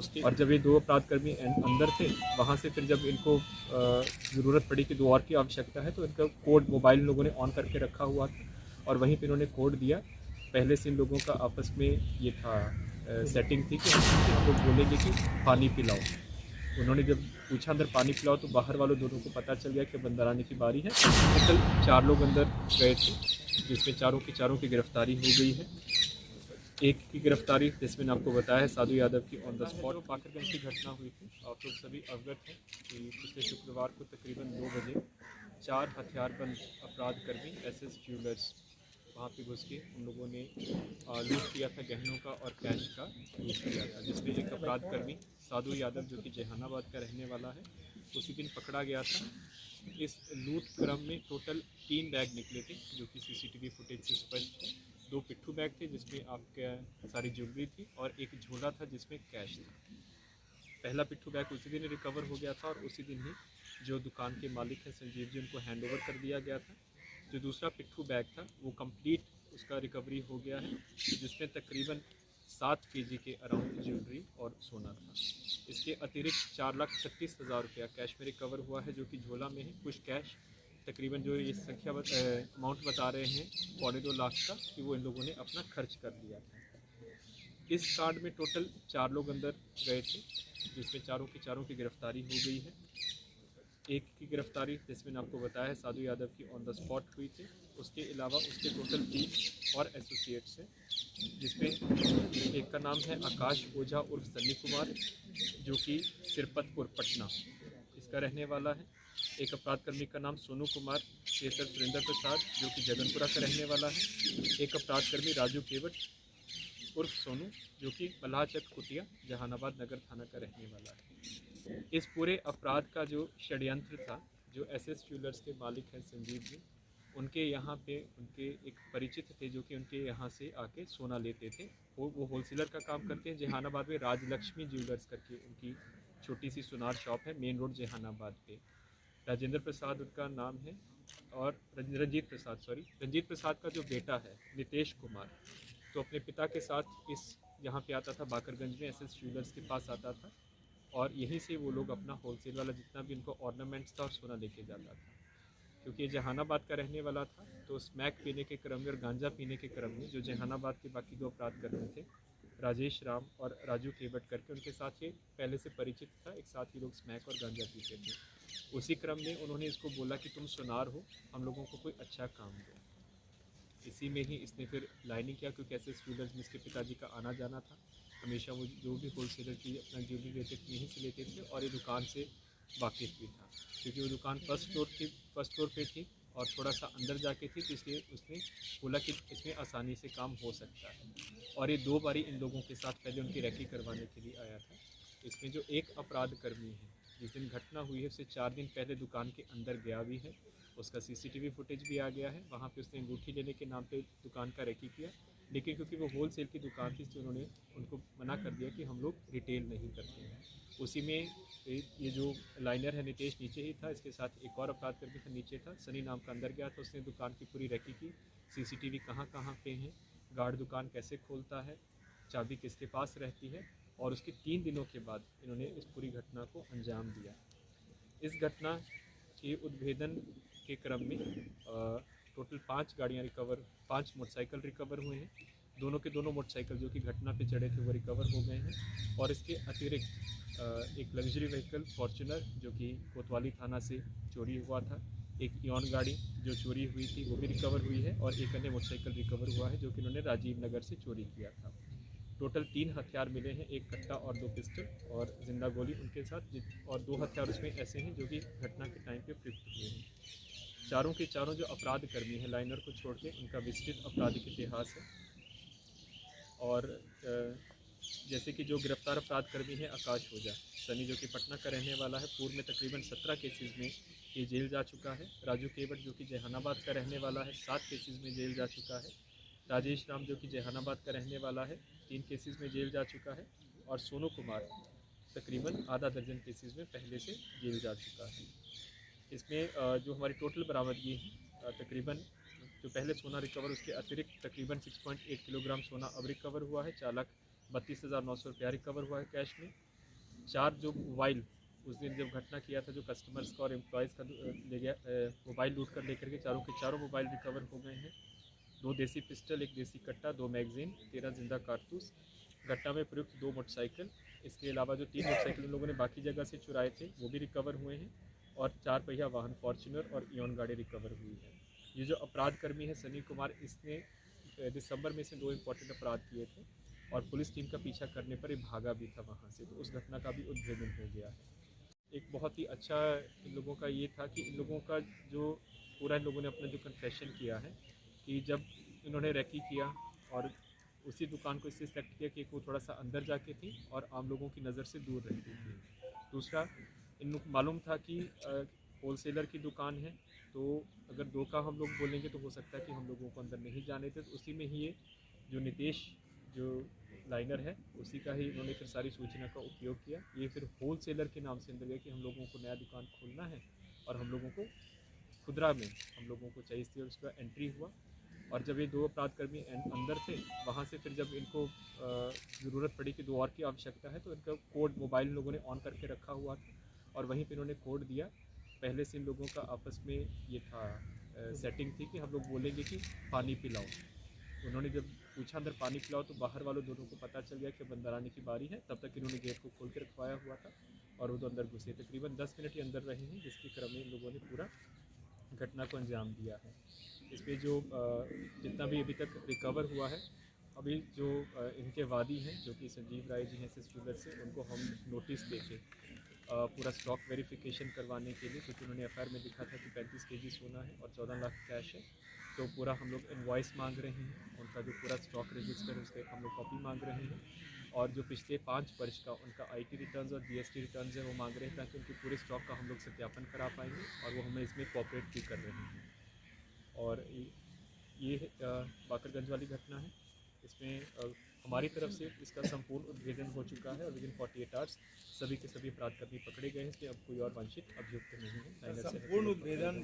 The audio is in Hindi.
उसके और जब ये दो अपराधकर्मी अंदर थे, वहाँ से फिर जब इनको ज़रूरत पड़ी कि 2 और की आवश्यकता है, तो इनका कोड मोबाइल लोगों ने ऑन करके रखा हुआ था और वहीं पे इन्होंने कोड दिया। पहले से इन लोगों का आपस में ये था सेटिंग थी कि हम लोग बोलेंगे कि पानी पिलाओ। उन्होंने जब पूछा अंदर पानी पिलाओ, तो बाहर वालों दोनों को पता चल गया कि अब अंदर आने की बारी है। टोटल 4 लोग अंदर गए थे, जिसमें चारों की गिरफ्तारी हो गई है। एक की गिरफ्तारी जैसे मैंने आपको बताया है साधु यादव की ऑन द स्पॉट। बाकरगंज की घटना हुई थी, आप लोग सभी अवगत हैं कि पिछले शुक्रवार को तकरीबन 2 बजे 4 हथियारबंद अपराधकर्मी एसएस ज्वेलर्स वहाँ पे घुस के उन लोगों ने लूट किया था, गहनों का और कैश का लूट किया था, जिसमें एक अपराधकर्मी साधु यादव जो कि जहानाबाद का रहने वाला है उसी दिन पकड़ा गया था। इस लूट क्रम में टोटल 3 बैग निकले थे, जो कि सीसीटीवी फुटेज से स्पष्ट है। 2 पिट्ठू बैग थे जिसमें आपका सारी ज्वेलरी थी और एक झोला था जिसमें कैश था। पहला पिट्ठू बैग उसी दिन रिकवर हो गया था और उसी दिन ही जो दुकान के मालिक हैं संजीव जी, उनको हैंड ओवर कर दिया गया था। जो दूसरा पिट्ठू बैग था वो कंप्लीट उसका रिकवरी हो गया है, जिसमें तकरीबन 7 केजी के अराउंड ज्वेलरी और सोना था। इसके अतिरिक्त 4,36,000 रुपया कैश में रिकवर हुआ है, जो कि झोला में है। कुछ कैश तकरीबन जो ये संख्या अमाउंट बता रहे हैं 2.25 लाख का, कि वो इन लोगों ने अपना खर्च कर लिया था। इस कांड में टोटल 4 लोग अंदर गए थे, जिसमें चारों की गिरफ्तारी हो गई है। एक की गिरफ्तारी जैसे मैंने आपको बताया है साधु यादव की ऑन द स्पॉट हुई थी। उसके अलावा उसके टोटल 3 और एसोसिएट्स हैं, जिसमें एक का नाम है आकाश ओझा उर्फ सन्नी कुमार, जो कि सिरपतपुर पटना इसका रहने वाला है। एक अपराधकर्मी का नाम सोनू कुमार केसर सुरेंद्र प्रसाद, जो कि जगनपुरा का रहने वाला है। एक अपराधकर्मी राजू केवट उर्फ सोनू, जो कि मल्हाचक कुटिया जहानाबाद नगर थाना का रहने वाला है। इस पूरे अपराध का जो षड्यंत्र था, जो एसएस ज्वेलर्स के मालिक हैं संजीव जी, उनके यहाँ पे उनके एक परिचित थे जो कि उनके यहाँ से आके सोना लेते थे। वो होलसेलर का काम करते हैं। जहानाबाद में राजलक्ष्मी ज्वेलर्स करके उनकी छोटी सी सुनार शॉप है, मेन रोड जहानाबाद पे। राजेंद्र प्रसाद उनका नाम है, और रंजीत प्रसाद का जो बेटा है नितेश कुमार, तो अपने पिता के साथ इस यहाँ पे आता था, बाकरगंज में एसएस ज्वेलर्स के पास आता था, और यहीं से वो लोग अपना होलसेल वाला जितना भी उनको ऑर्नामेंट्स था और सोना लेके जाता था। क्योंकि ये जहानाबाद का रहने वाला था, तो स्मैक पीने के क्रम में और गांजा पीने के क्रम में जो जहानाबाद के बाकी 2 अपराधकर्मी थे, राजेश राम और राजू केवट करके, उनके साथ ये पहले से परिचित था। एक साथ ही लोग स्मैक और गांजा पीते थे। उसी क्रम में उन्होंने इसको बोला कि तुम सुनार हो, हम लोगों को कोई अच्छा काम दो। इसी में ही इसने फिर लाइनिंग किया, क्योंकि ऐसे स्टूडेंट्स में इसके पिताजी का आना जाना था। हमेशा वो जो भी होलसेलर की अपना ज्वेलरी लेते थे यहीं से लेते थे, और ये दुकान से वाकिफ़ भी था, क्योंकि वो दुकान फर्स्ट फ्लोर पे थी और थोड़ा सा अंदर जाके थी, तो इसलिए उसने बोला कि इसमें आसानी से काम हो सकता है। और ये 2 बारी इन लोगों के साथ पहले उनकी रेकी करवाने के लिए आया था। इसमें जो एक अपराधकर्मी है, जिस दिन घटना हुई है उससे 4 दिन पहले दुकान के अंदर गया भी है, उसका सीसीटीवी फुटेज भी आ गया है। वहाँ पे उसने अंगूठी लेने के नाम पे दुकान का रेकी किया, लेकिन क्योंकि वो होलसेल की दुकान थी, इसलिए उन्होंने उनको मना कर दिया कि हम लोग रिटेल नहीं करते हैं। उसी में ये जो लाइनर है नितेश नीचे ही था, इसके साथ एक और अपराधकर्मी था नीचे था, सनी नाम का अंदर गया था। उसने दुकान की पूरी रेकी की, सीसीटीवी कहाँ कहाँ पे हैं, गार्ड दुकान कैसे खोलता है, चाबी किसके पास रहती है, और उसके 3 दिनों के बाद इन्होंने इस पूरी घटना को अंजाम दिया। इस घटना के उद्भेदन के क्रम में टोटल 5 मोटरसाइकिल रिकवर हुए हैं। दोनों के दोनों मोटरसाइकिल जो कि घटना पे चढ़े थे वो रिकवर हो गए हैं। और इसके अतिरिक्त एक लग्जरी व्हीकल फॉर्चुनर जो कि कोतवाली थाना से चोरी हुआ था, एक इॉन गाड़ी जो चोरी हुई थी वो भी रिकवर हुई है, और एक अन्य मोटरसाइकिल रिकवर हुआ है जो कि उन्होंने राजीव नगर से चोरी किया था। टोटल 3 हथियार मिले हैं, एक कट्टा और 2 पिस्टल और जिंदा गोली उनके साथ, और 2 हथियार उसमें ऐसे हैं जो कि घटना के टाइम पे प्रयुक्त हुए हैं। चारों के चारों जो अपराध कर्मी हैं लाइनर को छोड़ के, उनका विस्तृत आपराधिक इतिहास है। और जैसे कि जो गिरफ्तार अपराधकर्मी है आकाश ओझा सनी, जो कि पटना का रहने वाला है, पूर्व में तकरीबन 17 केसेस में ये जेल जा चुका है। राजू केवट जो कि जहानाबाद का रहने वाला है, 7 केसेस में जेल जा चुका है। राजेश राम जो कि जहानाबाद का रहने वाला है, 3 केसेस में जेल जा चुका है। और सोनू कुमार तकरीबन आधा दर्जन केसेस में पहले से जेल जा चुका है। इसमें जो हमारी टोटल बरामदगी है, तकरीबन जो पहले सोना रिकवर, उसके अतिरिक्त तकरीबन 6.8 किलोग्राम सोना अब रिकवर हुआ है। 4,32,900 रुपया रिकवर हुआ है कैश में। 4 जो मोबाइल उस दिन जब घटना किया था, जो कस्टमर्स का और एम्प्लॉयज़ का ले गया, मोबाइल लूट कर लेकर के चारों के चारों मोबाइल रिकवर हो गए हैं। 2 देसी पिस्टल, 1 देसी कट्टा, 2 मैगज़ीन, 13 जिंदा कारतूस। घटना में प्रयुक्त 2 मोटरसाइकिल, इसके अलावा जो 3 मोटरसाइकिल उन लोगों ने बाकी जगह से चुराए थे वो भी रिकवर हुए हैं, और 4 पहिया वाहन फॉर्च्यूनर और इयॉन गाड़ी रिकवर हुई है। ये जो अपराध कर्मी है सनी कुमार, इसने दिसंबर में से 2 इम्पॉर्टेंट अपराध किए थे और पुलिस टीम का पीछा करने पर ये भागा भी था वहाँ से, तो उस घटना का भी उद्भेदन हो गया है। एक बहुत ही अच्छा इन लोगों का ये था कि इन लोगों का जो पूरा इन लोगों ने अपना जो कन्फेशन किया है कि जब इन्होंने रेकी किया और उसी दुकान को इससे सेलेक्ट किया कि वो थोड़ा सा अंदर जाके थी और आम लोगों की नज़र से दूर रहती थी। दूसरा, इन मालूम था कि होलसेलर की दुकान है, तो अगर 2 का हम लोग बोलेंगे तो हो सकता है कि हम लोगों को अंदर नहीं जाने थे, तो उसी में ही ये जो नितेश जो लाइनर है उसी का ही इन्होंने फिर सारी सूचना का उपयोग किया। ये फिर होलसेलर के नाम से अंदर गया कि हम लोगों को नया दुकान खोलना है और हम लोगों को खुदरा में हम लोगों को चाहिए थी, और उसका एंट्री हुआ। और जब ये 2 अपराधकर्मी अंदर थे, वहाँ से फिर जब इनको ज़रूरत पड़ी कि 2 और की आवश्यकता है, तो इनका कोड मोबाइल इन लोगों ने ऑन करके रखा हुआ था और वहीं पे इन्होंने कोड दिया। पहले से इन लोगों का आपस में ये था सेटिंग थी कि हम लोग बोलेंगे कि पानी पिलाओ। उन्होंने जब पूछा अंदर पानी पिलाओ, तो बाहर वालों दोनों को पता चल गया कि अब अंदर आने की बारी है। तब तक इन्होंने गेट को खोल के रखवाया हुआ था और वो तो अंदर घुसे। तकरीबन 10 मिनट ही अंदर रहे हैं, जिसके क्रम में इन लोगों ने पूरा घटना को अंजाम दिया है। इस पे जो जितना भी अभी तक रिकवर हुआ है, अभी जो इनके वादी हैं जो कि संजीव राय जी हैं एसएस ज्वेलर से, उनको हम नोटिस देके पूरा स्टॉक वेरिफिकेशन करवाने के लिए, क्योंकि उन्होंने एफआईआर में लिखा था कि 35 केजी सोना है और 14 लाख कैश है, तो पूरा हम लोग इनवॉइस मांग रहे हैं। उनका जो पूरा स्टॉक रजिस्टर है उसके हम लोग कॉपी मांग रहे हैं, और जो पिछले 5 वर्ष का उनका आईटी रिटर्न्स और जीएसटी रिटर्न्स है वो मांग रहे हैं, ताकि उनके पूरे स्टॉक का हम लोग सत्यापन करा पाएंगे और वो हमें इसमें कोऑपरेट भी कर रहे हैं। और ये बाकरगंज वाली घटना है, इसमें हमारी तरफ से इसका संपूर्ण उद्भेदन हो चुका है और विदिन 48 आवर्स सभी के सभी अपराधकर्मी पकड़े गए हैं। इसमें अब कोई और वंचित अभियुक्त नहीं है। संपूर्ण उद्भेदन